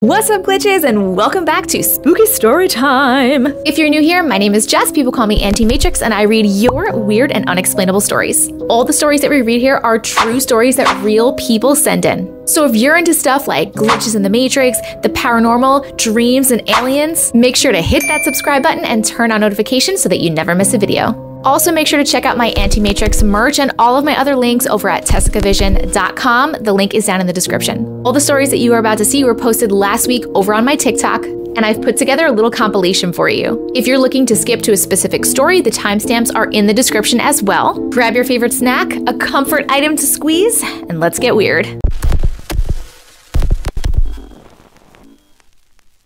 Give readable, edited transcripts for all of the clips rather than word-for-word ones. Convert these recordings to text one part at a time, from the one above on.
What's up, glitches, and welcome back to Spooky Story Time. If you're new here, my name is Jess. People call me Auntie Matrix, and I read your weird and unexplainable stories. All the stories that we read here are true stories that real people send in. So if you're into stuff like glitches in the Matrix, the paranormal, dreams, and aliens, make sure to hit that subscribe button and turn on notifications so that you never miss a video. Also, make sure to check out my Auntie Matrix merch and all of my other links over at TcV&x.com. The link is down in the description. All the stories that you are about to see were posted last week over on my TikTok, and I've put together a little compilation for you. If you're looking to skip to a specific story, the timestamps are in the description as well. Grab your favorite snack, a comfort item to squeeze, and let's get weird.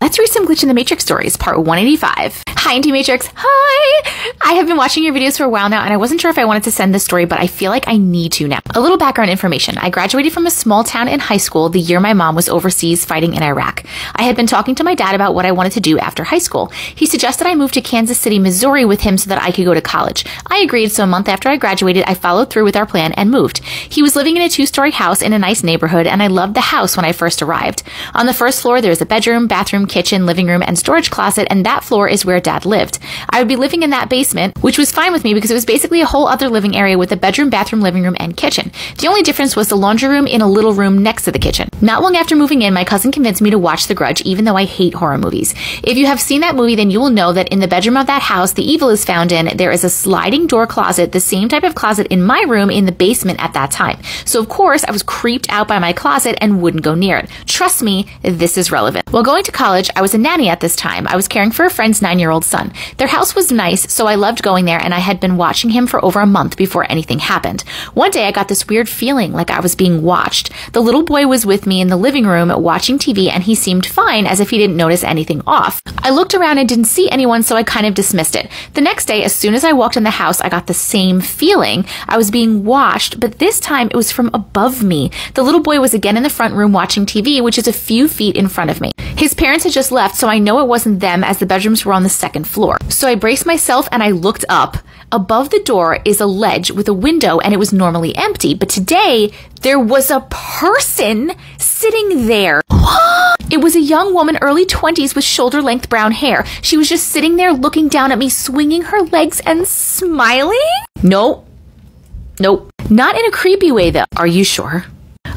Let's read some Glitch in the Matrix stories, part 185. Hi, Auntie Matrix. Hi! I have been watching your videos for a while now, and I wasn't sure if I wanted to send this story, but I feel like I need to now. A little background information. I graduated from a small town in high school the year my mom was overseas fighting in Iraq. I had been talking to my dad about what I wanted to do after high school. He suggested I move to Kansas City, Missouri with him so that I could go to college. I agreed, so a month after I graduated, I followed through with our plan and moved. He was living in a two-story house in a nice neighborhood, and I loved the house when I first arrived. On the first floor, there's a bedroom, bathroom, kitchen, living room, and storage closet, and that floor is where Dad lived. I would be living in that basement, which was fine with me because it was basically a whole other living area with a bedroom, bathroom, living room, and kitchen. The only difference was the laundry room in a little room next to the kitchen. Not long after moving in, my cousin convinced me to watch The Grudge, even though I hate horror movies. If you have seen that movie, then you will know that in the bedroom of that house the evil is found in, there is a sliding door closet, the same type of closet in my room in the basement at that time. So of course, I was creeped out by my closet and wouldn't go near it. Trust me, this is relevant. While going to college, I was a nanny at this time. I was caring for a friend's 9-year-old son. Their house was nice, so I loved going there, and I had been watching him for over a month before anything happened. One day, I got this weird feeling like I was being watched. The little boy was with me in the living room watching TV, and he seemed fine, as if he didn't notice anything off. I looked around and didn't see anyone, so I kind of dismissed it. The next day, as soon as I walked in the house, I got the same feeling. I was being watched, but this time it was from above me. The little boy was again in the front room watching TV, which is a few feet in front of me. His parents had just left, so I know it wasn't them, as the bedrooms were on the second floor. So I braced myself and I looked up. Above the door is a ledge with a window, and it was normally empty, but today there was a person sitting there. It was a young woman, early 20s, with shoulder-length brown hair. She was just sitting there looking down at me, swinging her legs and smiling. Nope. Not in a creepy way, though. Are you sure?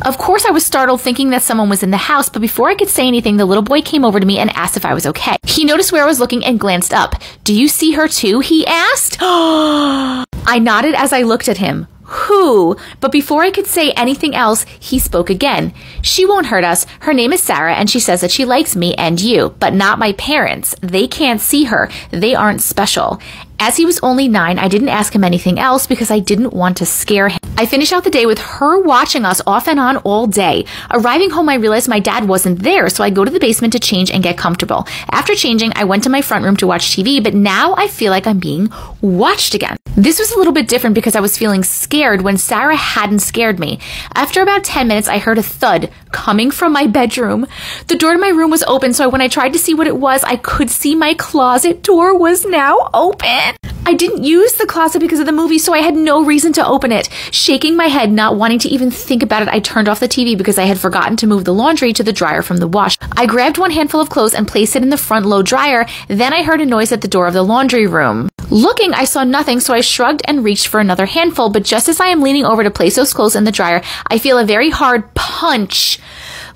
Of course, I was startled, thinking that someone was in the house, but before I could say anything, the little boy came over to me and asked if I was okay. He noticed where I was looking and glanced up. "Do you see her too?" he asked. I nodded as I looked at him. Who? But before I could say anything else, he spoke again. "She won't hurt us. Her name is Sarah, and she says that she likes me and you, but not my parents. They can't see her. They aren't special." As he was only 9, I didn't ask him anything else because I didn't want to scare him. I finished out the day with her watching us off and on all day. Arriving home, I realized my dad wasn't there, so I go to the basement to change and get comfortable. After changing, I went to my front room to watch TV, but now I feel like I'm being watched again. This was a little bit different because I was feeling scared when Sarah hadn't scared me. After about 10 minutes, I heard a thud coming from my bedroom. The door to my room was open, so when I tried to see what it was, I could see my closet door was now open. I didn't use the closet because of the movie, so I had no reason to open it. Shaking my head, not wanting to even think about it, I turned off the TV because I had forgotten to move the laundry to the dryer from the wash. I grabbed one handful of clothes and placed it in the front low dryer. Then I heard a noise at the door of the laundry room. Looking, I saw nothing, so I shrugged and reached for another handful, but just as I am leaning over to place those clothes in the dryer, I feel a very hard punch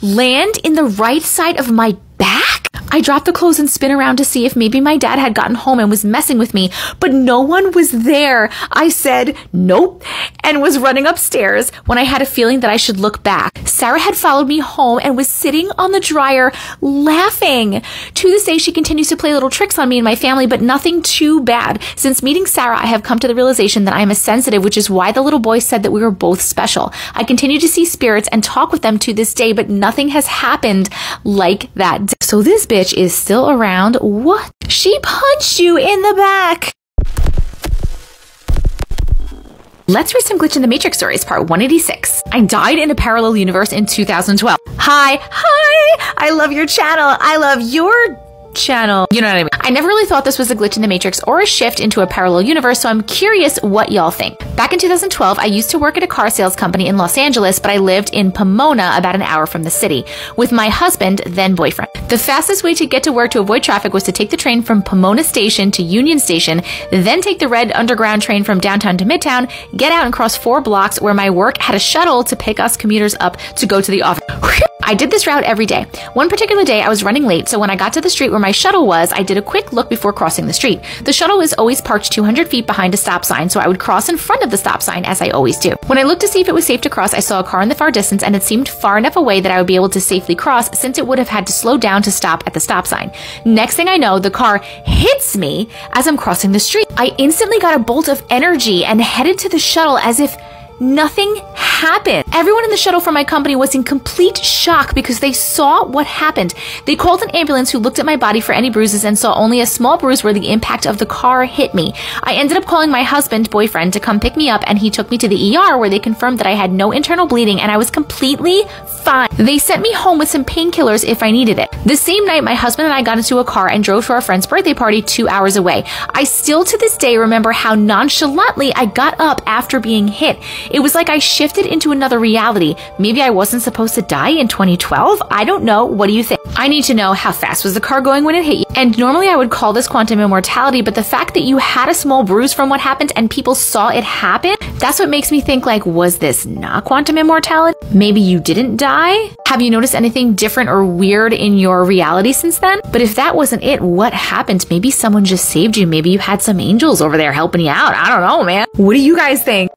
land in the right side of my back. I dropped the clothes and spin around to see if maybe my dad had gotten home and was messing with me, but no one was there. I said nope and was running upstairs when I had a feeling that I should look back. Sarah had followed me home and was sitting on the dryer laughing. To this day, she continues to play little tricks on me and my family, but nothing too bad. Since meeting Sarah, I have come to the realization that I am a sensitive, which is why the little boy said that we were both special. I continue to see spirits and talk with them to this day, but nothing has happened like that. So this bitch is still around. What? She punched you in the back. Let's read some Glitch in the Matrix stories, part 186. I died in a parallel universe in 2012. Hi. I love your channel. I love your channel. You know what I mean? I never really thought this was a glitch in the Matrix or a shift into a parallel universe, so I'm curious what y'all think. Back in 2012, I used to work at a car sales company in Los Angeles, but I lived in Pomona, about an hour from the city, with my husband, then boyfriend. The fastest way to get to work to avoid traffic was to take the train from Pomona Station to Union Station, then take the red underground train from downtown to Midtown, get out and cross 4 blocks where my work had a shuttle to pick us commuters up to go to the office. I did this route every day. One particular day I was running late, so when I got to the street where my shuttle was, I did a quick look before crossing the street. The shuttle was always parked 200 feet behind a stop sign, so I would cross in front of the stop sign as I always do. When I looked to see if it was safe to cross, I saw a car in the far distance and it seemed far enough away that I would be able to safely cross, since it would have had to slow down to stop at the stop sign. Next thing I know, the car hits me as I'm crossing the street. I instantly got a bolt of energy and headed to the shuttle as if nothing happened. Everyone in the shuttle from my company was in complete shock because they saw what happened. They called an ambulance who looked at my body for any bruises and saw only a small bruise where the impact of the car hit me. I ended up calling my husband, boyfriend, to come pick me up, and he took me to the ER where they confirmed that I had no internal bleeding and I was completely fine. They sent me home with some painkillers if I needed it. The same night, my husband and I got into a car and drove to our friend's birthday party 2 hours away. I still to this day remember how nonchalantly I got up after being hit. It was like I shifted into another reality. Maybe I wasn't supposed to die in 2012? I don't know. What do you think? I need to know, how fast was the car going when it hit you? And normally I would call this quantum immortality, but the fact that you had a small bruise from what happened and people saw it happen, that's what makes me think, like, was this not quantum immortality? Maybe you didn't die? Have you noticed anything different or weird in your reality since then? But if that wasn't it, what happened? Maybe someone just saved you. Maybe you had some angels over there helping you out. I don't know, man. What do you guys think?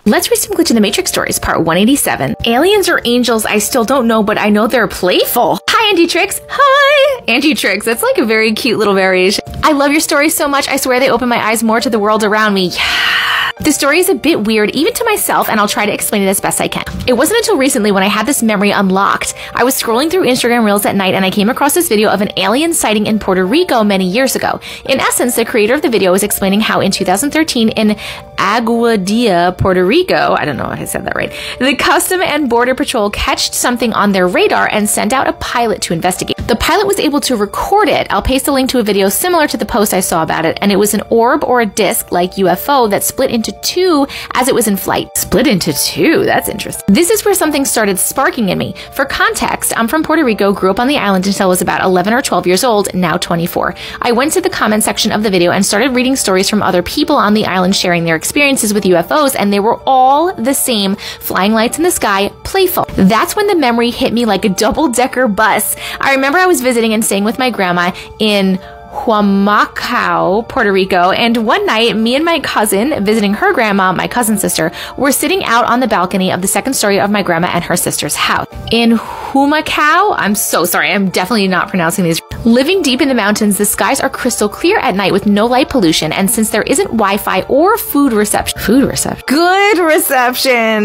Let's read some Glitch in the Matrix stories, part 187. Aliens or angels, I still don't know, but I know they're playful. Hi, Auntie Tricks. Hi, Auntie Tricks. That's like a very cute little variation. I love your stories so much. I swear they open my eyes more to the world around me. The story is a bit weird, even to myself, and I'll try to explain it as best I can. It wasn't until recently when I had this memory unlocked. I was scrolling through Instagram Reels at night and I came across this video of an alien sighting in Puerto Rico many years ago. In essence, the creator of the video was explaining how in 2013 in Aguadilla, Puerto Rico, I don't know if I said that right, the Custom and Border Patrol catched something on their radar and sent out a pilot to investigate. The pilot was able to record it. I'll paste a link to a video similar to the post I saw about it, and it was an orb or a disc like UFO that split into 2 as it was in flight. Split into 2? That's interesting. This is where something started sparking in me. For context, I'm from Puerto Rico, grew up on the island until I was about 11 or 12 years old, now 24. I went to the comment section of the video and started reading stories from other people on the island sharing their experiences with UFOs, and they were all the same: flying lights in the sky, playful. That's when the memory hit me like a double-decker bus. I remember I was visiting and staying with my grandma in Commack, Puerto Rico, and one night, me and my cousin, visiting her grandma, my cousin's sister, were sitting out on the balcony of the second story of my grandma and her sister's house. In Humacao, I'm so sorry, I'm definitely not pronouncing these. Living deep in the mountains, the skies are crystal clear at night with no light pollution, and since there isn't Wi-Fi or good reception,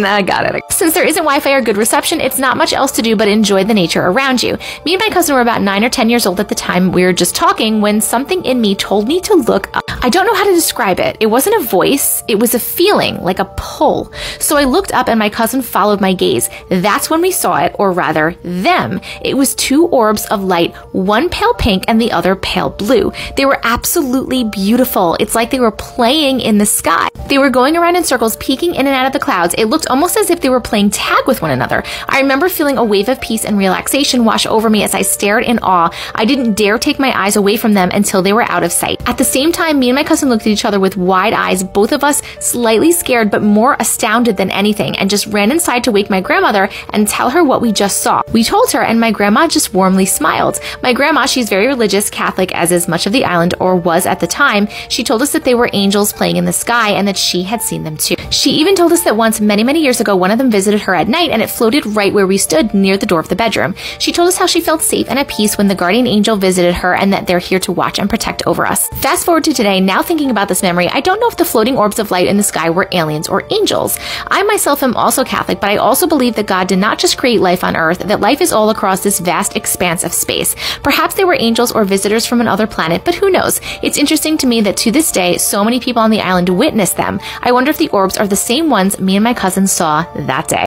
I got it. Since there isn't Wi-Fi or good reception, it's not much else to do but enjoy the nature around you. Me and my cousin were about 9 or 10 years old at the time. We were just talking when something in me told me to look up. I don't know how to describe it. It wasn't a voice, it was a feeling, like a pull. So I looked up and my cousin followed my gaze. That's when we saw it, or rather, them. It was 2 orbs of light, one pale pink and the other pale blue. They were absolutely beautiful. It's like they were playing in the sky. They were going around in circles, peeking in and out of the clouds. It looked almost as if they were playing tag with one another. I remember feeling a wave of peace and relaxation wash over me as I stared in awe. I didn't dare take my eyes away from them until they were out of sight. At the same time, me and my cousin looked at each other with wide eyes, both of us slightly scared but more astounded than anything, and just ran inside to wake my grandmother and tell her what we just saw. We told her, and my grandma just warmly smiled. My grandma, she's very religious, Catholic, as is much of the island, or was at the time. She told us that they were angels playing in the sky and that she had seen them too. She even told us that once, many, many years ago, one of them visited her at night and it floated right where we stood near the door of the bedroom. She told us how she felt safe and at peace when the guardian angel visited her and that they're here to watch and protect over us. Fast forward to today, now thinking about this memory, I don't know if the floating orbs of light in the sky were aliens or angels. I myself am also Catholic, but I also believe that God did not just create life on Earth, that life is all across this vast expanse of space. Perhaps they were angels or visitors from another planet, but who knows? It's interesting to me that to this day, so many people on the island witnessed them. I wonder if the orbs are the same ones me and my cousin saw that day.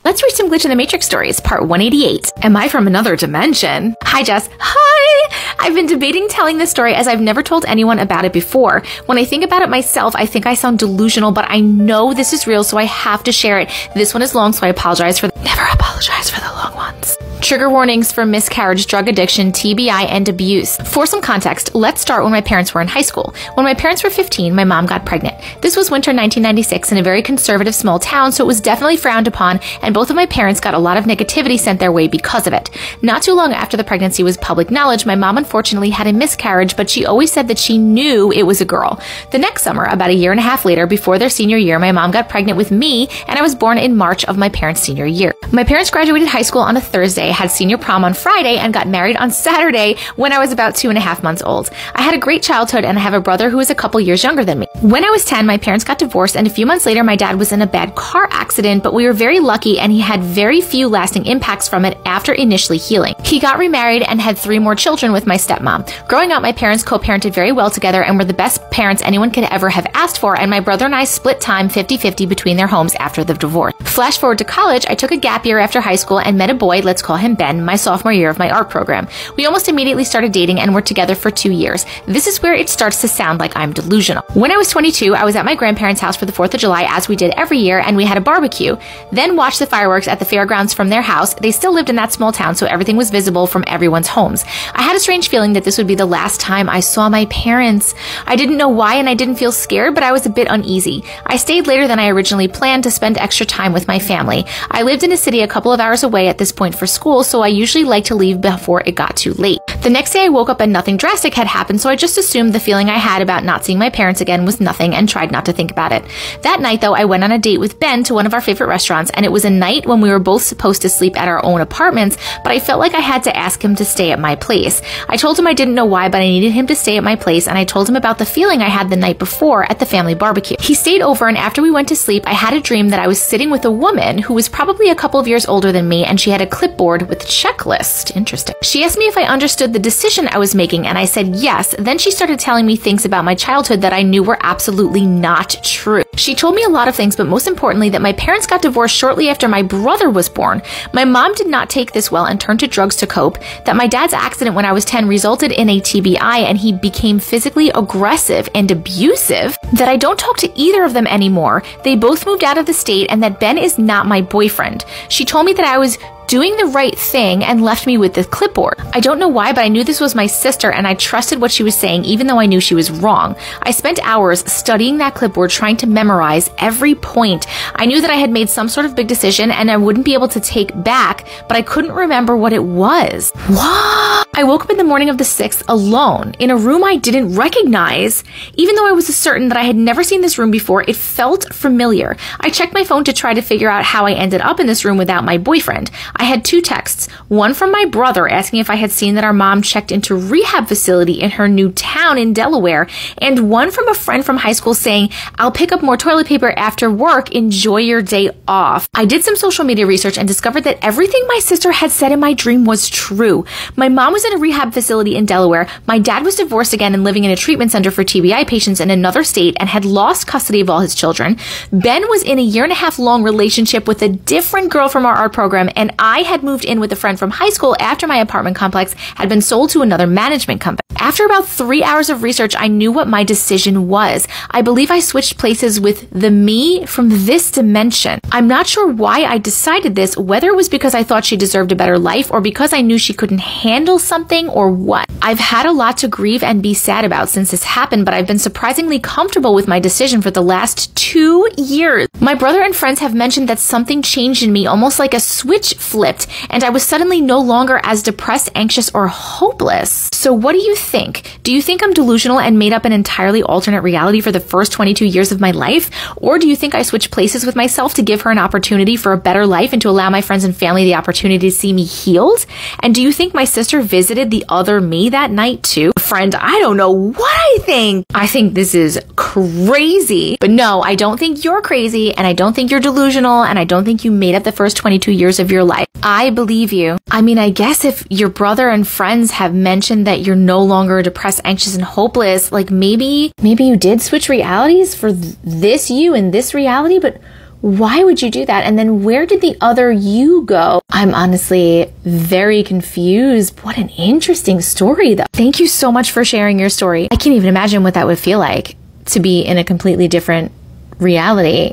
Let's read some Glitch in the Matrix stories, part 188. Am I from another dimension? Hi, Jess. Hi! I've been debating telling this story as I've never told anyone about it before. When I think about it myself, I think I sound delusional, but I know this is real, so I have to share it. This one is long, so I apologize for never apologize for the long ones. Trigger warnings for miscarriage, drug addiction, TBI, and abuse. For some context, let's start when my parents were in high school. When my parents were 15, my mom got pregnant. This was winter 1996 in a very conservative small town, so it was definitely frowned upon, and both of my parents got a lot of negativity sent their way because of it. Not too long after the pregnancy was public knowledge, my mom unfortunately had a miscarriage, but she always said that she knew it was a girl. The next summer, about a year and a half later, before their senior year, my mom got pregnant with me, and I was born in March of my parents' senior year. My parents graduated high school on a Thursday, had senior prom on Friday, and got married on Saturday when I was about 2.5 months old. I had a great childhood, and I have a brother who is a couple years younger than me. When I was 10, my parents got divorced, and a few months later, my dad was in a bad car accident, but we were very lucky, and he had very few lasting impacts from it after initially healing. He got remarried and had 3 more children with my stepmom. Growing up, my parents co-parented very well together and were the best parents anyone could ever have asked for, and my brother and I split time 50-50 between their homes after the divorce. Flash forward to college, I took a gap year after high school and met a boy, let's call him Ben, my sophomore year of my art program. We almost immediately started dating and were together for 2 years. This is where it starts to sound like I'm delusional. When I was 22, I was at my grandparents' house for the 4th of July, as we did every year, and we had a barbecue. Then watched the fireworks at the fairgrounds from their house. They still lived in that small town, so everything was visible from everyone's homes. I had a strange feeling that this would be the last time I saw my parents. I didn't know why, and I didn't feel scared, but I was a bit uneasy. I stayed later than I originally planned to spend extra time with my family. I lived in a city a couple of hours away at this point for school, so I usually liked to leave before it got too late. The next day I woke up and nothing drastic had happened, so I just assumed the feeling I had about not seeing my parents again was nothing and tried not to think about it. That night, though, I went on a date with Ben to one of our favorite restaurants, and it was a night when we were both supposed to sleep at our own apartments, but I felt like I had to ask him to stay at my place. I told him I didn't know why, but I needed him to stay at my place, and I told him about the feeling I had the night before at the family barbecue. He stayed over, and after we went to sleep, I had a dream that I was sitting with a woman who was probably a couple of years older than me, and she had a clipboard with a checklist. Interesting. She asked me if I understood the decision I was making, and I said yes. Then she started telling me things about my childhood that I knew were absolutely not true. She told me a lot of things, but most importantly that my parents got divorced shortly after my brother was born. My mom did not take this well and turned to drugs to cope, that my dad's accident when I was 10 resulted in a TBI and he became physically aggressive and abusive, that I don't talk to either of them anymore, they both moved out of the state, and that Ben is not my boyfriend. She told me that I was doing the right thing and left me with the clipboard. I don't know why, but I knew this was my sister and I trusted what she was saying even though I knew she was wrong. I spent hours studying that clipboard trying to memorize every point. I knew that I had made some sort of big decision and I wouldn't be able to take back, but I couldn't remember what it was. What? I woke up in the morning of the 6th alone in a room I didn't recognize. Even though I was certain that I had never seen this room before, it felt familiar. I checked my phone to try to figure out how I ended up in this room without my boyfriend. I had 2 texts, one from my brother asking if I had seen that our mom checked into a rehab facility in her new town in Delaware, and one from a friend from high school saying, "I'll pick up more toilet paper after work, enjoy your day off." I did some social media research and discovered that everything my sister had said in my dream was true. My mom was in a rehab facility in Delaware, my dad was divorced again and living in a treatment center for TBI patients in another state and had lost custody of all his children. Ben was in a 1.5 year long relationship with a different girl from our art program, and I had moved in with a friend from high school after my apartment complex had been sold to another management company. After about 3 hours of research, I knew what my decision was. I believe I switched places with the me from this dimension. I'm not sure why I decided this, whether it was because I thought she deserved a better life or because I knew she couldn't handle something or what. I've had a lot to grieve and be sad about since this happened, but I've been surprisingly comfortable with my decision for the last 2 years. My brother and friends have mentioned that something changed in me, almost like a switch flipped, and I was suddenly no longer as depressed, anxious, or hopeless. So what do you think? Do you think I'm delusional and made up an entirely alternate reality for the first 22 years of my life? Or do you think I switched places with myself to give her an opportunity for a better life and to allow my friends and family the opportunity to see me healed? And do you think my sister visited the other me that night too? Friend, I don't know what I think. I think this is crazy. But no, I don't think you're crazy, and I don't think you're delusional, and I don't think you made up the first 22 years of your life. I believe you. I mean, I guess if your brother and friends have mentioned that you're no longer depressed, anxious, and hopeless, like maybe you did switch realities for this you and this reality, but Why would you do that? And then where did the other you go? I'm honestly very confused. What an interesting story, though. Thank you so much for sharing your story. I can't even imagine what that would feel like to be in a completely different reality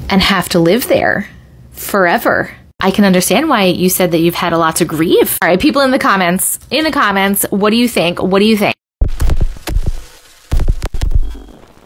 and have to live there forever. I can understand why you said that you've had a lot to grieve. All right, people in the comments, what do you think? What do you think?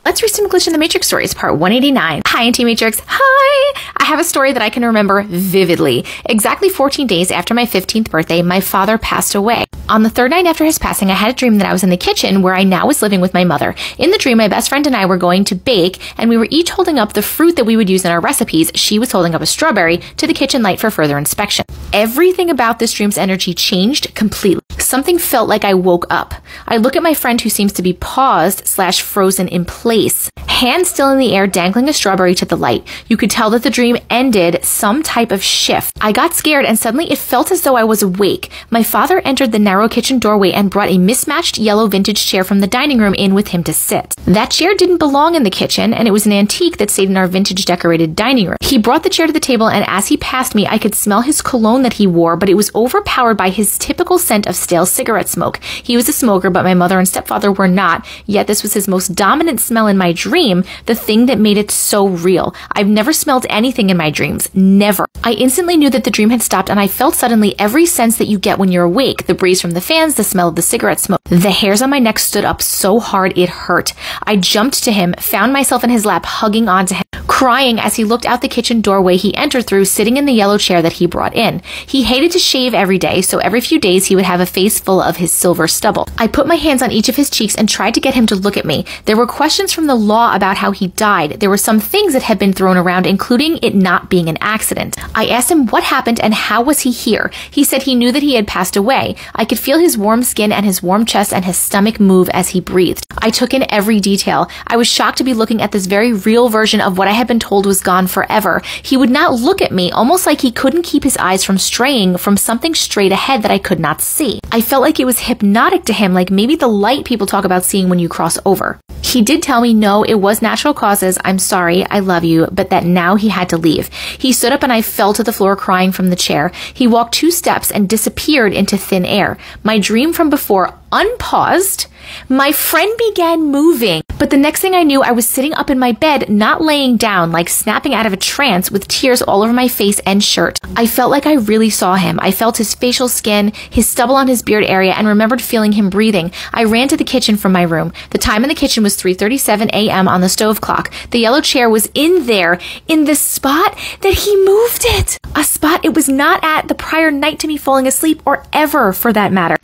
Let's read some Glitch in the Matrix stories, part 189. Hi, Auntie Matrix. Hi! I have a story that I can remember vividly. Exactly 14 days after my 15th birthday, my father passed away. On the third night after his passing, I had a dream that I was in the kitchen where I now was living with my mother. In the dream, my best friend and I were going to bake, and we were each holding up the fruit that we would use in our recipes. She was holding up a strawberry to the kitchen light for further inspection. Everything about this dream's energy changed completely. Something felt like I woke up. I look at my friend who seems to be paused/frozen in place, hand still in the air, dangling a strawberry to the light. You could tell that the dream ended some type of shift. I got scared and suddenly it felt as though I was awake. My father entered the narrow kitchen doorway and brought a mismatched yellow vintage chair from the dining room in with him to sit. That chair didn't belong in the kitchen, and it was an antique that stayed in our vintage decorated dining room. He brought the chair to the table, and as he passed me, I could smell his cologne that he wore, but it was overpowered by his typical scent of stale cigarette smoke. He was a smoker, but my mother and stepfather were not, yet this was his most dominant smell in my dream, the thing that made it so real. I've never smelled anything in my dreams. Never. I instantly knew that the dream had stopped, and I felt suddenly every sense that you get when you're awake. The breeze from the fans, the smell of the cigarette smoke. The hairs on my neck stood up so hard it hurt. I jumped to him, found myself in his lap, hugging onto him, crying as he looked out the kitchen doorway he entered through, sitting in the yellow chair that he brought in. He hated to shave every day, so every few days he would have a face full of his silver stubble. I put my hands on each of his cheeks and tried to get him to look at me. There were questions from the law about how he died. There were some things that had been thrown around, including it not being an accident. I asked him what happened and how was he here. He said he knew that he had passed away. I could feel his warm skin and his warm chest and his stomach move as he breathed. I took in every detail. I was shocked to be looking at this very real version of what I had been told was gone forever. He would not look at me, almost like he couldn't keep his eyes from straying from something straight ahead that I could not see. I felt like it was hypnotic to him, like maybe the light people talk about seeing when you cross over. He did tell me, no, it was natural causes. I'm sorry, I love you, but that now he had to leave. He stood up and I fell to the floor crying from the chair. He walked 2 steps and disappeared into thin air. My dream from before unpaused. My friend began moving, but the next thing I knew, I was sitting up in my bed, not laying down, like snapping out of a trance with tears all over my face and shirt. I felt like I really saw him. I felt his facial skin, his stubble on his beard area, and remembered feeling him breathing. I ran to the kitchen from my room. The time in the kitchen was 3:37 a.m. on the stove clock. The yellow chair was in there, in the spot that he moved it. A spot it was not at the prior night to me falling asleep, or ever for that matter.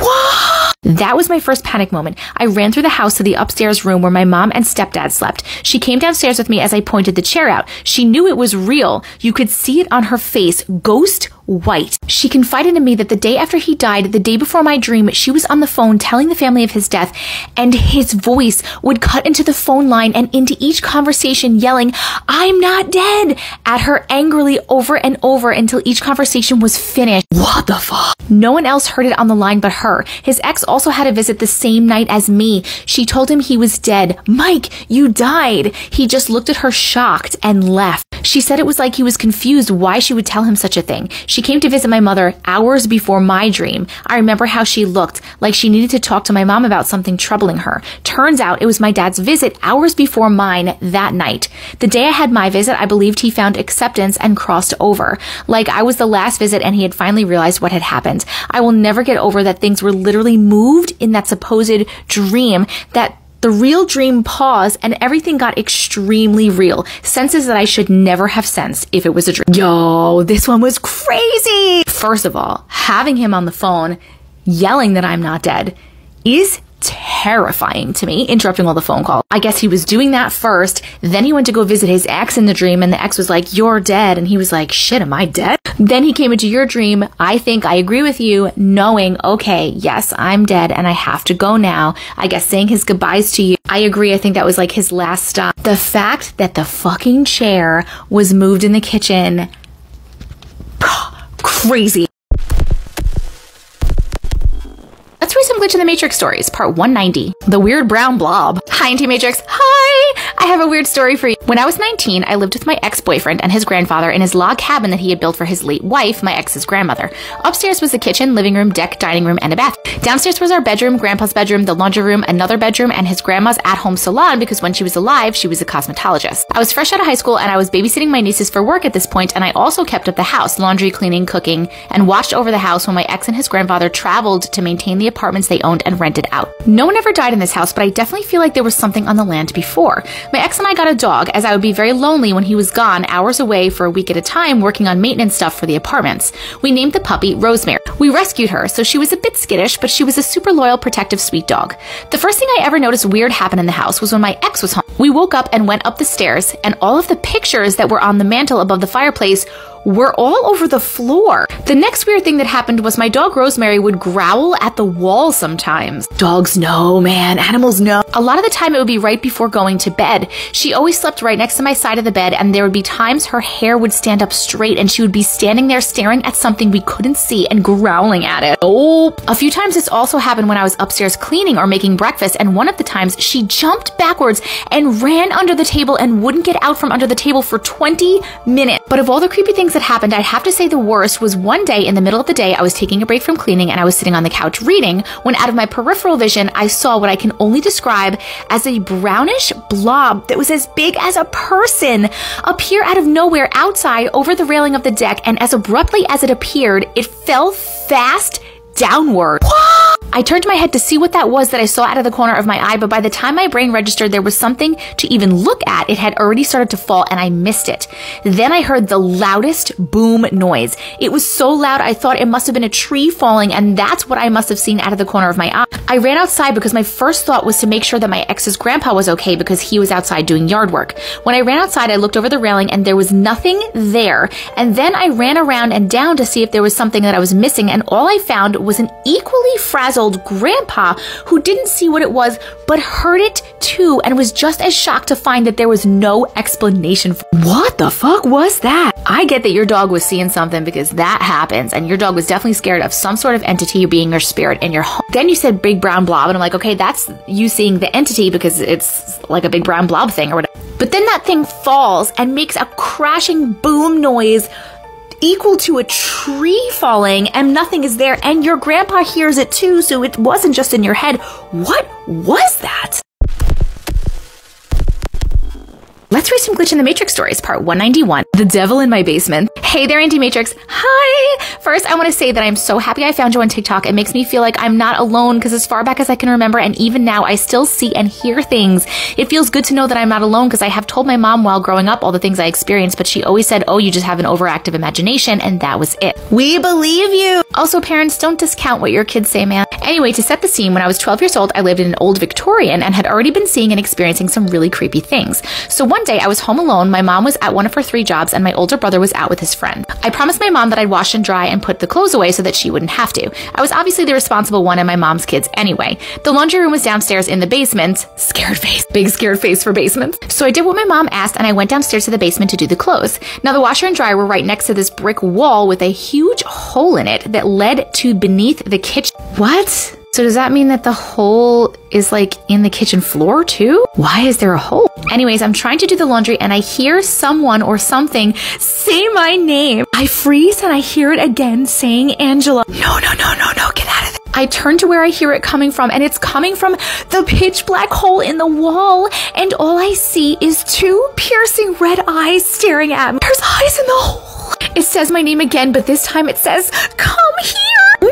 That was my first panic moment. I ran through the house to the upstairs room where my mom and stepdad slept. She came downstairs with me as I pointed the chair out. She knew it was real. You could see it on her face, ghost white. She confided in me that the day after he died, the day before my dream, she was on the phone telling the family of his death, and his voice would cut into the phone line and into each conversation yelling, "I'm not dead," at her angrily over and over until each conversation was finished. What the fuck? No one else heard it on the line but her. His ex also had a visit the same night as me. She told him he was dead. "Mike, you died." He just looked at her shocked and left. She said it was like he was confused why she would tell him such a thing. She came to visit my mother hours before my dream. I remember how she looked, like she needed to talk to my mom about something troubling her. Turns out it was my dad's visit hours before mine that night. The day I had my visit, I believed he found acceptance and crossed over. Like I was the last visit and he had finally realized what had happened. I will never get over that things were literally moved in that supposed dream, that the real dream paused and everything got extremely real. Senses that I should never have sensed if it was a dream. Yo, this one was crazy. First of all, having him on the phone yelling that I'm not dead is terrifying to me, interrupting all the phone call. I guess he was doing that first, then he went to go visit his ex in the dream, and the ex was like, "You're dead," and he was like, "Shit, am I dead?" Then he came into your dream, I think I agree with you, knowing, okay, yes, I'm dead and I have to go now. I guess saying his goodbyes to you. I agree, I think that was like his last stop. The fact that the fucking chair was moved in the kitchen, crazy. Let's read some Glitch in the Matrix stories, part 190. The Weird Brown Blob. Hi, Auntie Matrix. Hi! I have a weird story for you. When I was 19, I lived with my ex-boyfriend and his grandfather in his log cabin that he had built for his late wife, my ex's grandmother. Upstairs was the kitchen, living room, deck, dining room, and a bath. Downstairs was our bedroom, grandpa's bedroom, the laundry room, another bedroom, and his grandma's at-home salon because when she was alive, she was a cosmetologist. I was fresh out of high school and I was babysitting my nieces for work at this point, and I also kept up the house, laundry, cleaning, cooking, and watched over the house when my ex and his grandfather traveled to maintain the apartments they owned and rented out. No one ever died in this house, but I definitely feel like there was something on the land before. My ex and I got a dog, as I would be very lonely when he was gone, hours away for a week at a time working on maintenance stuff for the apartments. We named the puppy Rosemary. We rescued her, so she was a bit skittish, but she was a super loyal, protective, sweet dog. The first thing I ever noticed weird happen in the house was when my ex was home. We woke up and went up the stairs, and all of the pictures that were on the mantle above the fireplace were all over the floor. The next weird thing that happened was my dog Rosemary would growl at the wall sometimes. Dogs know, man. Animals know. A lot of the time it would be right before going to bed. She always slept right next to my side of the bed, and there would be times her hair would stand up straight and she would be standing there staring at something we couldn't see and growling at it. Oh, a few times this also happened when I was upstairs cleaning or making breakfast, and one of the times she jumped backwards and ran under the table and wouldn't get out from under the table for 20 minutes. But of all the creepy things that happened, I'd have to say the worst was one day in the middle of the day, I was taking a break from cleaning and I was sitting on the couch reading when out of my peripheral vision, I saw what I can only describe as a brownish blob that was as big as a person appear out of nowhere outside over the railing of the deck, and as abruptly as it appeared, it fell fast downward. I turned my head to see what that was that I saw out of the corner of my eye, but by the time my brain registered there was something to even look at, it had already started to fall and I missed it. Then I heard the loudest boom noise. It was so loud I thought it must have been a tree falling, and that's what I must have seen out of the corner of my eye. I ran outside because my first thought was to make sure that my ex's grandpa was okay because he was outside doing yard work. When I ran outside, I looked over the railing and there was nothing there, and then I ran around and down to see if there was something that I was missing, and all I found was an equally frazzled grandpa who didn't see what it was but heard it too and was just as shocked to find that there was no explanation for what the fuck was that. I get that your dog was seeing something because that happens, and your dog was definitely scared of some sort of entity being your spirit in your home. Then you said big brown blob, and I'm like, okay, that's you seeing the entity because it's like a big brown blob thing or whatever. But then that thing falls and makes a crashing boom noise equal to a tree falling, and nothing is there, and your grandpa hears it too, so it wasn't just in your head. What was that? Let's read some Glitch in the Matrix stories, part 191, The Devil in My Basement. Hey there, Auntie Matrix. Hi! First, I want to say that I'm so happy I found you on TikTok. It makes me feel like I'm not alone because as far back as I can remember, and even now, I still see and hear things. It feels good to know that I'm not alone because I have told my mom while growing up all the things I experienced, but she always said, oh, you just have an overactive imagination, and that was it. We believe you! Also, parents, don't discount what your kids say, man. Anyway, to set the scene, when I was 12 years old, I lived in an old Victorian and had already been seeing and experiencing some really creepy things. So one day, I was home alone, my mom was at one of her 3 jobs, and my older brother was out with his friend. I promised my mom that I'd wash and dry and put the clothes away so that she wouldn't have to. I was obviously the responsible one and my mom's kids anyway. The laundry room was downstairs in the basement. Scared face. Big scared face for basements. So I did what my mom asked and I went downstairs to the basement to do the clothes. Now the washer and dryer were right next to this brick wall with a huge hole in it that led to beneath the kitchen. What? So does that mean that the hole is like in the kitchen floor too? Why is there a hole? Anyways, I'm trying to do the laundry and I hear someone or something say my name. I freeze and I hear it again saying Angela. No, get out of there. I turn to where I hear it coming from, and it's coming from the pitch black hole in the wall, and all I see is 2 piercing red eyes staring at me. There's eyes in the hole. It says my name again, but this time it says, come here.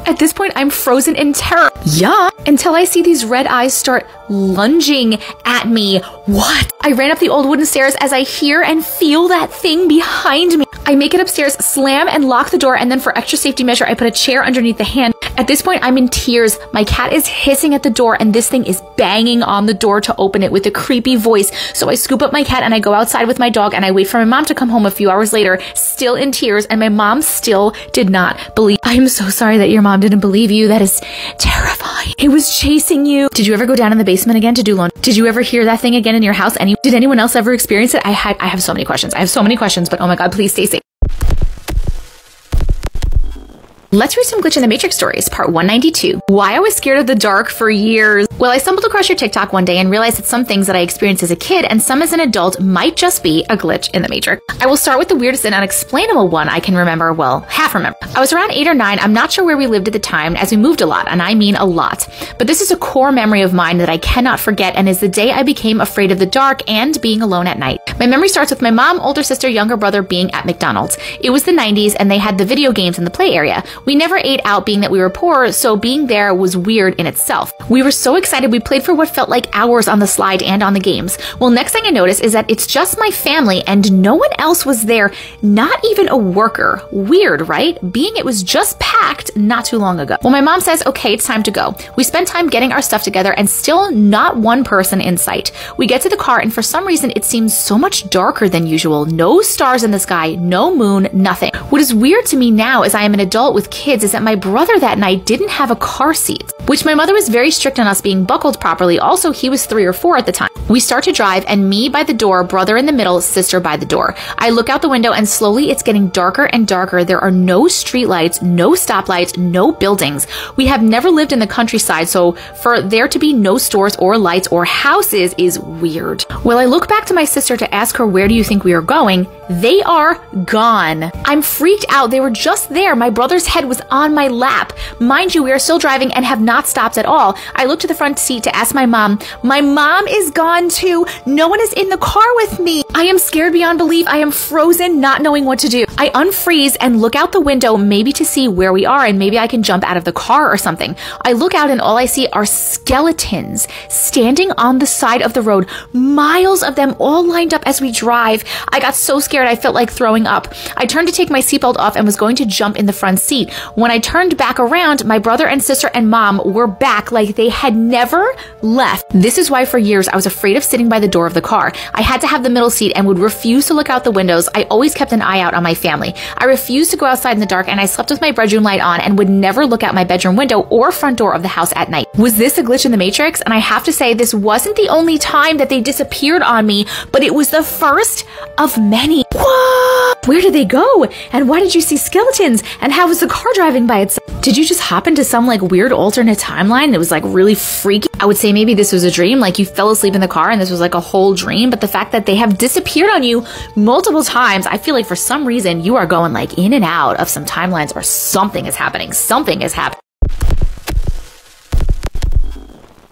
At this point, I'm frozen in terror. Yeah. Until I see these red eyes start lunging at me. What? I ran up the old wooden stairs as I hear and feel that thing behind me. I make it upstairs, slam and lock the door, and then for extra safety measure, I put a chair underneath the hand. At this point, I'm in tears. My cat is hissing at the door, and this thing is banging on the door to open it with a creepy voice. So I scoop up my cat and I go outside with my dog, and I wait for my mom to come home a few hours later, still in tears, and my mom still did not believe. I am so sorry that your mom didn't believe you. That is terrifying. It was chasing you. Did you ever go down in the basement again to do laundry? Did you ever hear that thing again in your house? Did anyone else ever experience it? I have so many questions. I have so many questions, but oh my God, please stay safe. Let's read some Glitch in the Matrix stories, part 192. Why I was scared of the dark for years. Well, I stumbled across your TikTok one day and realized that some things that I experienced as a kid and some as an adult might just be a glitch in the Matrix. I will start with the weirdest and unexplainable one I can remember, well, half remember. I was around 8 or 9, I'm not sure where we lived at the time, as we moved a lot, and I mean a lot. But this is a core memory of mine that I cannot forget and is the day I became afraid of the dark and being alone at night. My memory starts with my mom, older sister, younger brother being at McDonald's. It was the 90s and they had the video games in the play area. We never ate out being that we were poor, so being there was weird in itself. We were so excited we played for what felt like hours on the slide and on the games. Well, next thing I notice is that it's just my family and no one else was there, not even a worker. Weird, right? Being it was just packed not too long ago. Well, my mom says, okay, it's time to go. We spend time getting our stuff together and still not one person in sight. We get to the car and for some reason it seems so much darker than usual. No stars in the sky, no moon, nothing. What is weird to me now as I am an adult with kids is that my brother that night didn't have a car seat, which my mother was very strict on us being buckled properly. Also, he was 3 or 4 at the time. We start to drive and me by the door, brother in the middle, sister by the door. I look out the window and slowly it's getting darker and darker. There are no streetlights, no stoplights, no buildings. We have never lived in the countryside, so for there to be no stores or lights or houses is weird. Well, I look back to my sister to ask her, where do you think we are going? They are gone. I'm freaked out. They were just there. My brother's head was on my lap. Mind you, we are still driving and have not stopped at all. I look to the front seat to ask my mom. My mom is gone too. No one is in the car with me. I am scared beyond belief. I am frozen, not knowing what to do. I unfreeze and look out the window, maybe to see where we are and maybe I can jump out of the car or something. I look out and all I see are skeletons standing on the side of the road. Miles of them all lined up as we drive. I got so scared I felt like throwing up. I turned to take my seatbelt off and was going to jump in the front seat. When I turned back around, my brother and sister and mom were back like they had never left. This is why for years I was afraid of sitting by the door of the car. I had to have the middle seat and would refuse to look out the windows. I always kept an eye out on my family. I refused to go outside in the dark and I slept with my bedroom light on and would never look out my bedroom window or front door of the house at night. Was this a glitch in the Matrix? And I have to say this wasn't the only time that they disappeared on me, but it was the first of many. What? Where did they go? And why did you see skeletons? And how was the car driving by itself? Did you just hop into some like weird alternate timeline that was like really freaky? I would say maybe this was a dream, like you fell asleep in the car and this was like a whole dream, but the fact that they have disappeared on you multiple times, I feel like for some reason you are going like in and out of some timelines or something is happening. Something is happening.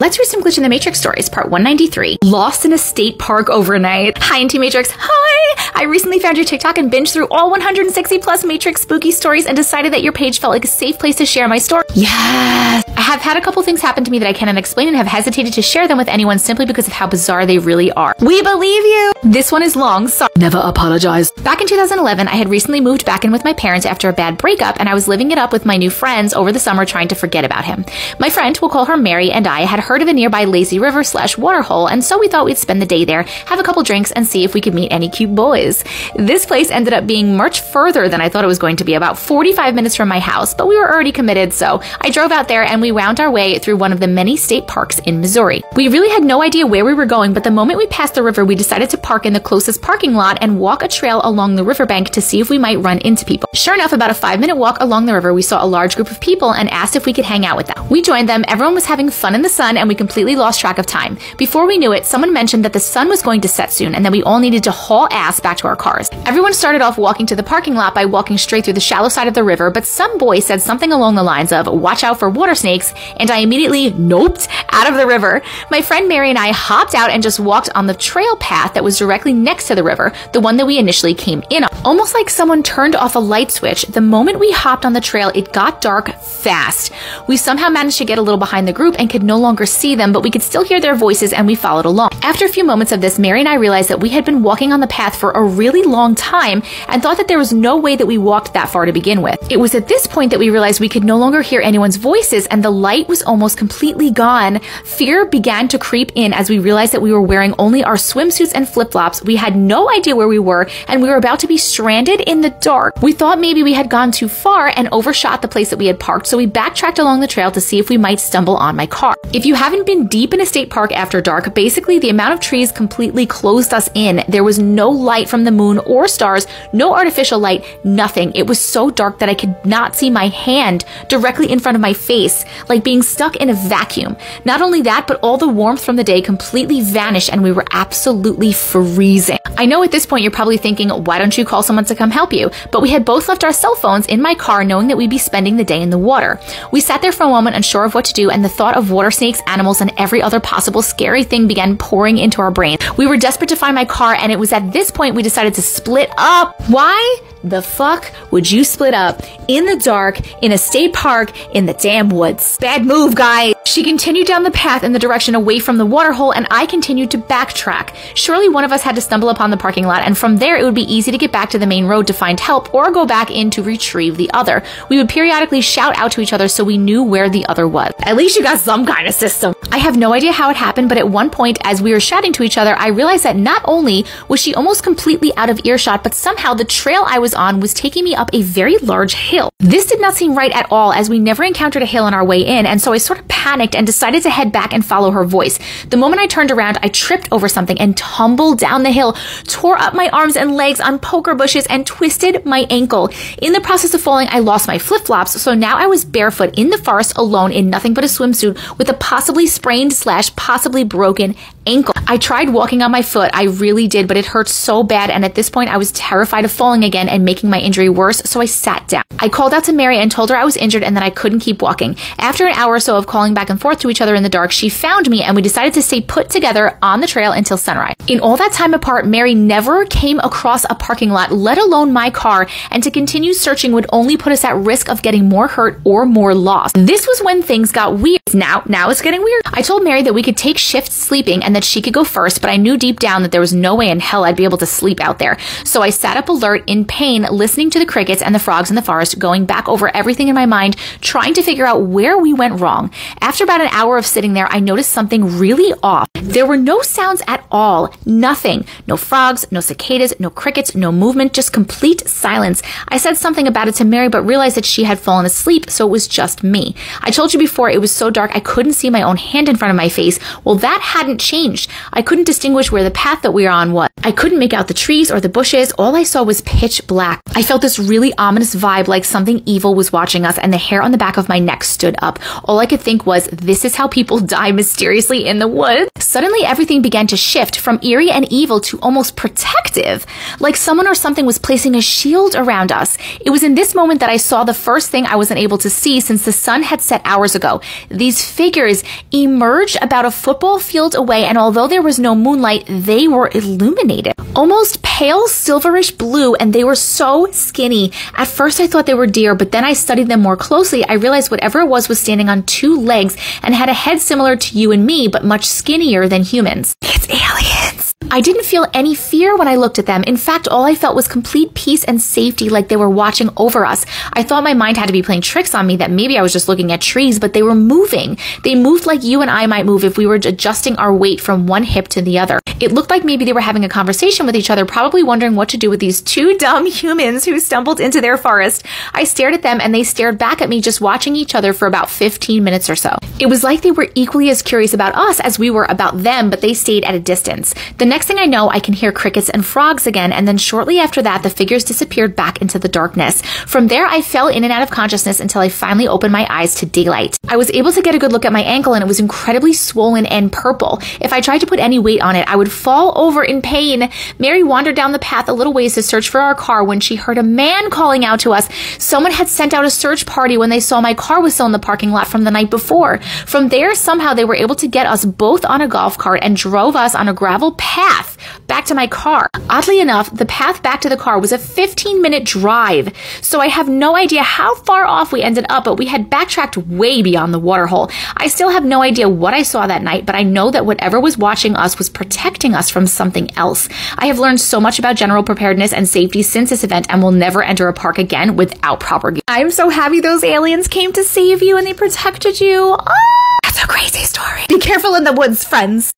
Let's read some Glitch in the Matrix stories, part 193. Lost in a state park overnight. Hi, Auntie Matrix. Hi! I recently found your TikTok and binged through all 160 plus Matrix spooky stories and decided that your page felt like a safe place to share my story. Yes! I have had a couple things happen to me that I cannot explain and have hesitated to share them with anyone simply because of how bizarre they really are. We believe you! This one is long, so never apologize. Back in 2011, I had recently moved back in with my parents after a bad breakup and I was living it up with my new friends over the summer trying to forget about him. My friend, we'll call her Mary, and I had heard of a nearby lazy river / waterhole, and so we thought we'd spend the day there, have a couple drinks, and see if we could meet any cute boys. This place ended up being much further than I thought it was going to be, about 45 minutes from my house, but we were already committed, so I drove out there and we wound our way through one of the many state parks in Missouri. We really had no idea where we were going, but the moment we passed the river, we decided to park in the closest parking lot and walk a trail along the riverbank to see if we might run into people. Sure enough, about a 5-minute walk along the river, we saw a large group of people and asked if we could hang out with them. We joined them, everyone was having fun in the sun, and we completely lost track of time. Before we knew it, someone mentioned that the sun was going to set soon and that we all needed to haul ass back to our cars. Everyone started off walking to the parking lot by walking straight through the shallow side of the river, but some boy said something along the lines of, "Watch out for water snakes," and I immediately noped out of the river. My friend Mary and I hopped out and just walked on the trail path that was directly next to the river, the one that we initially came in on. Almost like someone turned off a light switch, the moment we hopped on the trail, it got dark fast. We somehow managed to get a little behind the group and could no longer see them, but we could still hear their voices and we followed along. After a few moments of this, Mary and I realized that we had been walking on the path for a really long time and thought that there was no way that we walked that far to begin with. It was at this point that we realized we could no longer hear anyone's voices and the light was almost completely gone. Fear began to creep in as we realized that we were wearing only our swimsuits and flip-flops. We had no idea where we were and we were about to be stranded in the dark. We thought maybe we had gone too far and overshot the place that we had parked, so we backtracked along the trail to see if we might stumble on my car. If you haven't been deep in a state park after dark, basically the amount of trees completely closed us in. There was no light from the moon or stars, no artificial light, nothing. It was so dark that I could not see my hand directly in front of my face, like being stuck in a vacuum. Not only that, but all the warmth from the day completely vanished and we were absolutely freezing. I know at this point you're probably thinking, why don't you call someone to come help you? But we had both left our cell phones in my car knowing that we'd be spending the day in the water. We sat there for a moment unsure of what to do, and the thought of water snakes, animals, and every other possible scary thing began pouring into our brains. We were desperate to find my car, and it was at this point we decided to split up. Why the fuck would you split up in the dark, in a state park, in the damn woods? Bad move, guys. She continued down the path in the direction away from the waterhole, and I continued to backtrack. Surely one of us had to stumble upon the parking lot, and from there it would be easy to get back to the main road to find help or go back in to retrieve the other. We would periodically shout out to each other so we knew where the other was. At least you got some kind of system. I have no idea how it happened, but at one point as we were shouting to each other, I realized that not only was she almost completely out of earshot, but somehow the trail I was on was taking me up a very large hill. This did not seem right at all, as we never encountered a hill on our way in, and so I sort of panicked and decided to head back and follow her voice. The moment I turned around, I tripped over something and tumbled down the hill, tore up my arms and legs on poker bushes, and twisted my ankle. In the process of falling, I lost my flip-flops, so now I was barefoot in the forest alone in nothing but a swimsuit with a possibly sprained / possibly broken ankle. I tried walking on my foot, I really did, but it hurt so bad, and at this point I was terrified of falling again and making my injury worse, so I sat down. I called out to Mary and told her I was injured and that I couldn't keep walking. After an hour or so of calling back and forth to each other in the dark, she found me and we decided to stay put together on the trail until sunrise. In all that time apart, Mary never came across a parking lot, let alone my car, and to continue searching would only put us at risk of getting more hurt or more lost. This was when things got weird. Now it's getting weird. I told Mary that we could take shifts sleeping and that she could go first, but I knew deep down that there was no way in hell I'd be able to sleep out there. So I sat up alert, in pain, listening to the crickets and the frogs in the forest, going back over everything in my mind, trying to figure out where we went wrong. After about an hour of sitting there, I noticed something really off. There were no sounds at all. Nothing. No frogs, no cicadas, no crickets, no movement, just complete silence. I said something about it to Mary, but realized that she had fallen asleep, so it was just me. I told you before, it was so dark I couldn't see my own hand in front of my face. Well, that hadn't changed. I couldn't distinguish where the path that we were on was. I couldn't make out the trees or the bushes. All I saw was pitch black. I felt this really ominous vibe, like something evil was watching us, and the hair on the back of my neck stood up. All I could think was, this is how people die mysteriously in the woods. Suddenly, everything began to shift from eerie and evil to almost protective, like someone or something was placing a shield around us. It was in this moment that I saw the first thing I wasn't able to see since the sun had set hours ago. These figures emerged about a football field away, and although there was no moonlight, they were illuminated. Almost pale silverish blue, and they were so skinny. At first I thought they were deer, but then I studied them more closely. I realized whatever it was standing on 2 legs and had a head similar to you and me, but much skinnier than humans. It's aliens! I didn't feel any fear when I looked at them. In fact, all I felt was complete peace and safety, like they were watching over us. I thought my mind had to be playing tricks on me, that maybe I was just looking at trees, but they were moving. They moved like you and I might move if we were adjusting our weight from one hip to the other. It looked like maybe they were having a conversation with each other, probably wondering what to do with these 2 dumb humans who stumbled into their forest. I stared at them and they stared back at me, just watching each other for about 15 minutes or so. It was like they were equally as curious about us as we were about them, but they stayed at a distance. The next thing I know, I can hear crickets and frogs again, and then shortly after that, the figures disappeared back into the darkness. From there, I fell in and out of consciousness until I finally opened my eyes to daylight. I was able to get a good look at my ankle, and it was incredibly swollen and purple. If I tried to put any weight on it, I would fall over in pain. Mary wandered down the path a little ways to search for our car when she heard a man calling out to us. Someone had sent out a search party when they saw my car was still in the parking lot from the night before. From there, somehow they were able to get us both on a golf cart and drove us on a gravel path back to my car. Oddly enough, the path back to the car was a 15-minute drive, so I have no idea how far off we ended up, but we had backtracked way beyond the waterhole. I still have no idea what I saw that night, but I know that whatever was watching us was protecting us from something else. I have learned so much about general preparedness and safety since this event and will never enter a park again without proper gear. I'm so happy those aliens came to save you and they protected you. Oh, that's a crazy story. Be careful in the woods, friends.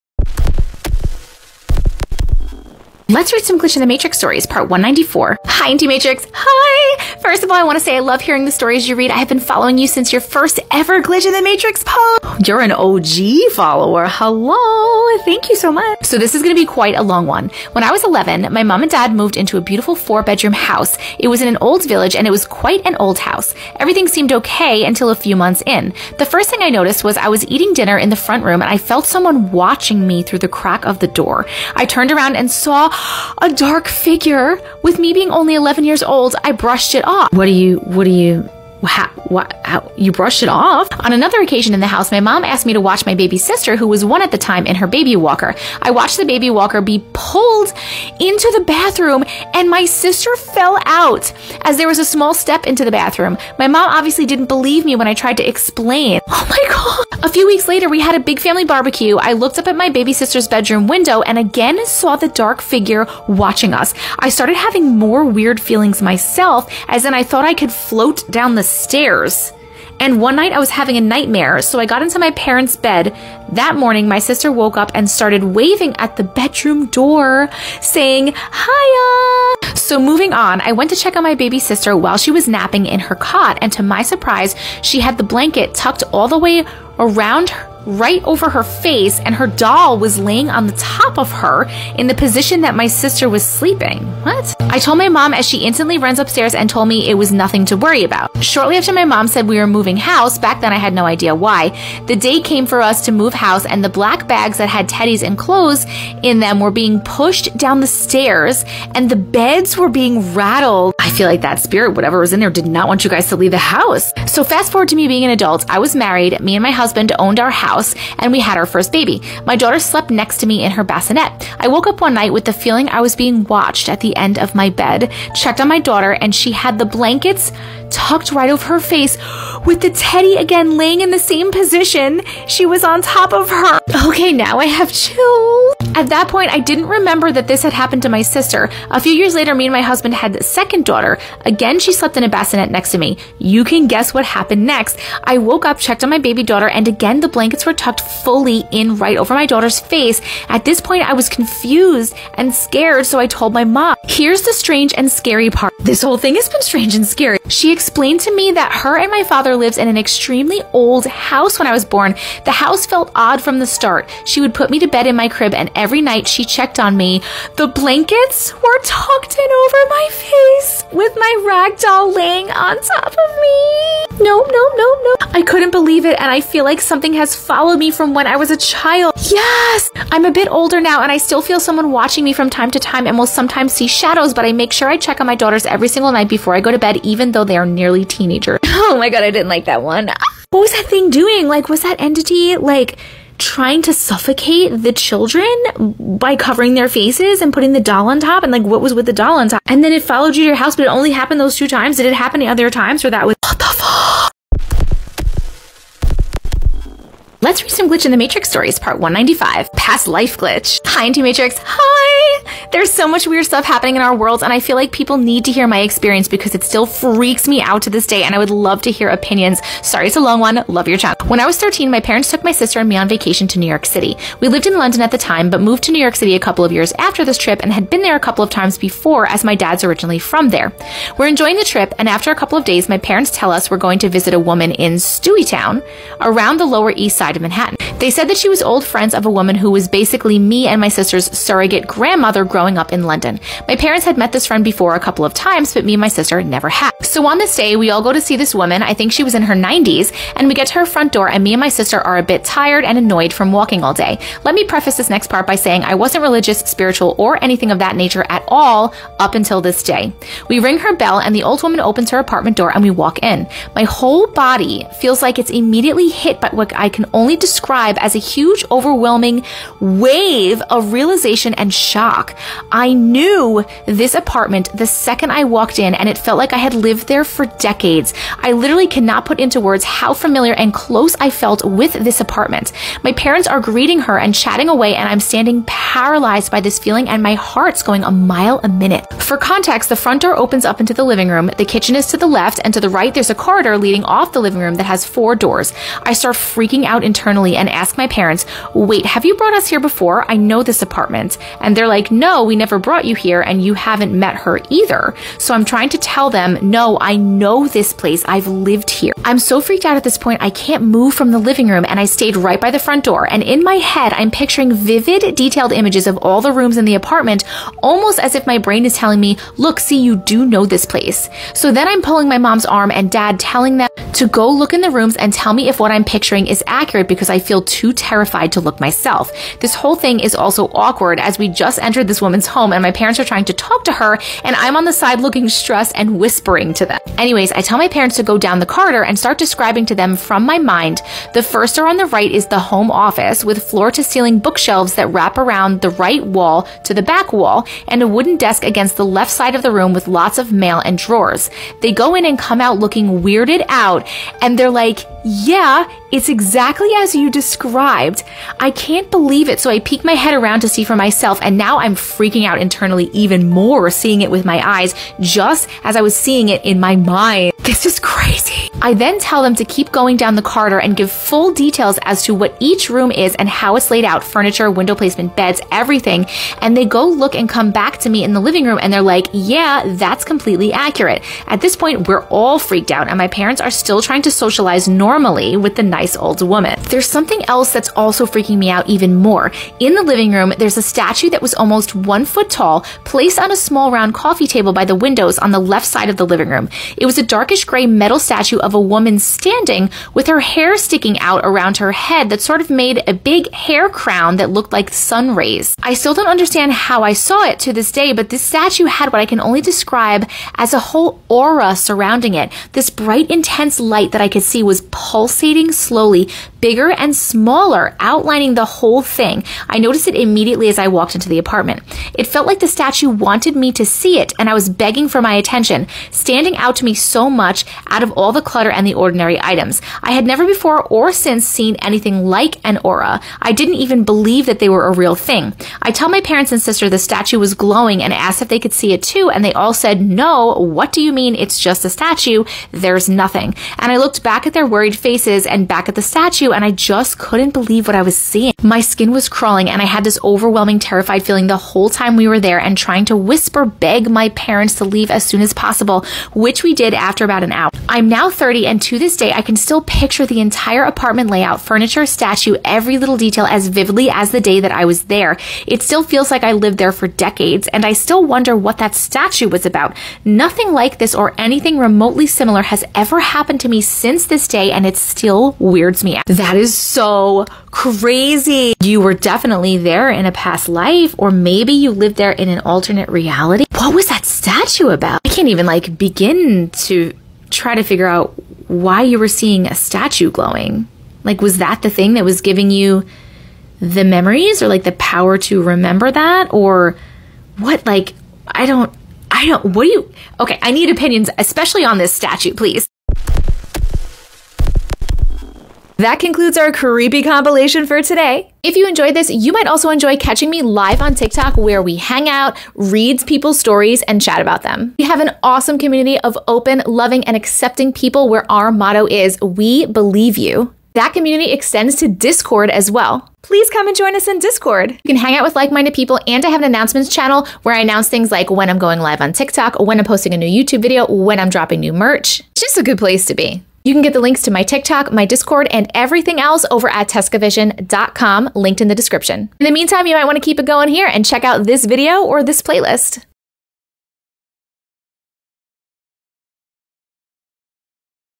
Let's read some Glitch in the Matrix stories, part 194. Hi, Auntie Matrix. Hi! For First of all, I want to say I love hearing the stories you read. I have been following you since your first ever Glitch in the Matrix post. You're an OG follower. Hello. Thank you so much. So this is going to be quite a long one. When I was 11, my mom and dad moved into a beautiful 4-bedroom house. It was in an old village and it was quite an old house. Everything seemed okay until a few months in. The first thing I noticed was I was eating dinner in the front room and I felt someone watching me through the crack of the door. I turned around and saw a dark figure. With me being only 11 years old, I brushed it off. How you brushed it off? On another occasion in the house, my mom asked me to watch my baby sister, who was 1 at the time, in her baby walker. I watched the baby walker be pulled into the bathroom and my sister fell out as there was a small step into the bathroom. My mom obviously didn't believe me when I tried to explain. Oh my God. A few weeks later, we had a big family barbecue. I looked up at my baby sister's bedroom window and again saw the dark figure watching us. I started having more weird feelings myself, as in I thought I could float down the stairs. And one night I was having a nightmare, so I got into my parents' bed. That morning, my sister woke up and started waving at the bedroom door, saying, "Hiya!" So moving on, I went to check on my baby sister while she was napping in her cot, and to my surprise, she had the blanket tucked all the way around her, right over her face, and her doll was laying on the top of her in the position that my sister was sleeping. What? I told my mom, as she instantly runs upstairs and told me it was nothing to worry about. Shortly after my mom said we were moving house, back then I had no idea why, the day came for us to move house and the black bags that had teddies and clothes in them were being pushed down the stairs and the beds were being rattled. I feel like that spirit, whatever was in there, did not want you guys to leave the house. So fast forward to me being an adult. I was married, me and my husband owned our house, and we had our first baby. My daughter slept next to me in her bassinet. I woke up one night with the feeling I was being watched at the end of my bed, checked on my daughter, and she had the blankets tucked right over her face with the teddy again laying in the same position. She was on top of her. Okay, now I have chills. At that point, I didn't remember that this had happened to my sister. A few years later, me and my husband had the second daughter. Again, she slept in a bassinet next to me. You can guess what happened next. I woke up, checked on my baby daughter, and again, the blankets were tucked fully in right over my daughter's face. At this point, I was confused and scared, so I told my mom. Here's the strange and scary part. This whole thing has been strange and scary. She explained to me that her and my father lived in an extremely old house when I was born. The house felt odd from the start. She would put me to bed in my crib, and every night she checked on me. The blankets were tucked in over my face with my rag doll laying on top of me. No. I couldn't believe it, and I feel like something has followed me from when I was a child. Yes! I'm a bit older now, and I still feel someone watching me from time to time and will sometimes see shadows, but I make sure I check on my daughters every single night before I go to bed, even though they are nearly teenagers. Oh my God, I didn't like that one. What was that thing doing? Like, was that entity, like, trying to suffocate the children by covering their faces and putting the doll on top? And like, what was with the doll on top? And then it followed you to your house, but it only happened those 2 times. Did it happen other times, or that was, what the fuck? Let's read some Glitch in the Matrix stories, part 195, Past Life Glitch. Hi, Auntie Matrix. Hi! There's so much weird stuff happening in our world, and I feel like people need to hear my experience because it still freaks me out to this day, and I would love to hear opinions. Sorry, it's a long one. Love your channel. When I was 13, my parents took my sister and me on vacation to New York City. We lived in London at the time, but moved to New York City a couple of years after this trip and had been there a couple of times before, as my dad's originally from there. We're enjoying the trip, and after a couple of days, my parents tell us we're going to visit a woman in Stewitown, around the Lower East Side of Manhattan. They said that she was old friends of a woman who was basically me and my sister's surrogate grandmother growing up in London. My parents had met this friend before a couple of times, but me and my sister never had. So on this day, we all go to see this woman. I think she was in her 90s, and we get to her front door, and me and my sister are a bit tired and annoyed from walking all day. Let me preface this next part by saying I wasn't religious, spiritual, or anything of that nature at all up until this day. We ring her bell, and the old woman opens her apartment door, and we walk in. My whole body feels like it's immediately hit by what I can only describe as a huge, overwhelming wave of realization and shock. I knew this apartment the second I walked in, and it felt like I had lived there for decades. I literally cannot put into words how familiar and close I felt with this apartment. My parents are greeting her and chatting away, and I'm standing paralyzed by this feeling, and my heart's going a mile a minute. For context, the front door opens up into the living room, the kitchen is to the left, and to the right there's a corridor leading off the living room that has 4 doors. I start freaking out internally and ask my parents, wait, have you brought us here before? I know this apartment. And they're like, no, we never brought you here and you haven't met her either. So I'm trying to tell them, no, I know this place. I've lived here. I'm so freaked out at this point, I can't move from the living room, and I stayed right by the front door. And in my head, I'm picturing vivid, detailed images of all the rooms in the apartment, almost as if my brain is telling me, look, see, you do know this place. So then I'm pulling my mom's arm and dad telling them to go look in the rooms and tell me if what I'm picturing is accurate because I feel too terrified to look myself. This whole thing is also awkward as we just entered this woman's home and my parents are trying to talk to her and I'm on the side looking stressed and whispering to them. Anyways, I tell my parents to go down the corridor and start describing to them from my mind. The first door on the right is the home office with floor-to-ceiling bookshelves that wrap around the right wall to the back wall and a wooden desk against the left side of the room with lots of mail and drawers. They go in and come out looking weirded out and they're like, yeah, it's exactly as you described. I can't believe it, so I peek my head around to see for myself, and now I'm freaking out internally even more, seeing it with my eyes, just as I was seeing it in my mind. This is crazy. I then tell them to keep going down the corridor and give full details as to what each room is and how it's laid out, furniture, window placement, beds, everything, and they go look and come back to me in the living room, and they're like, yeah, that's completely accurate. At this point, we're all freaked out, and my parents are still trying to socialize normally with the nice old woman. There's something else that's also freaking me out even more. In the living room, there's a statue that was almost 1 foot tall, placed on a small round coffee table by the windows on the left side of the living room. It was a darkish gray metal statue of a woman standing with her hair sticking out around her head that sort of made a big hair crown that looked like sun rays. I still don't understand how I saw it to this day, but this statue had what I can only describe as a whole aura surrounding it. This bright, intense light that I could see was pulsating slowly, bigger and smaller, outlining the whole thing. I noticed it immediately as I walked into the apartment. It felt like the statue wanted me to see it, and I was begging for my attention, standing out to me so much out of all the clutter and the ordinary items. I had never before or since seen anything like an aura. I didn't even believe that they were a real thing. I tell my parents and sister the statue was glowing and asked if they could see it too, and they all said, no, what do you mean it's just a statue? There's nothing. And I looked back at their worried faces and back at the statue, and I just couldn't believe what I was seeing. My skin was crawling, and I had this overwhelming, terrified feeling the whole time we were there and trying to whisper, beg my parents to leave as soon as possible, which we did after about an hour. I'm now 30, and to this day, I can still picture the entire apartment layout, furniture, statue, every little detail as vividly as the day that I was there. It still feels like I lived there for decades, and I still wonder what that statue was about. Nothing like this or anything remotely similar has ever happened to me since this day, and it still weirds me out. That is so crazy. You were definitely there in a past life, or maybe you lived there in an alternate reality. What was that statue about? I can't even begin to try to figure out why you were seeing a statue glowing. Was that the thing that was giving you the memories or the power to remember that, or what? Okay, I need opinions, especially on this statue, please. That concludes our creepy compilation for today. If you enjoyed this, you might also enjoy catching me live on TikTok, where we hang out, read people's stories, and chat about them. We have an awesome community of open, loving, and accepting people where our motto is, we believe you. That community extends to Discord as well. Please come and join us in Discord. You can hang out with like-minded people, and I have an announcements channel where I announce things like when I'm going live on TikTok, when I'm posting a new YouTube video, when I'm dropping new merch. It's just a good place to be. You can get the links to my TikTok, my Discord, and everything else over at TcV&x.com, linked in the description. In the meantime, you might want to keep it going here and check out this video or this playlist.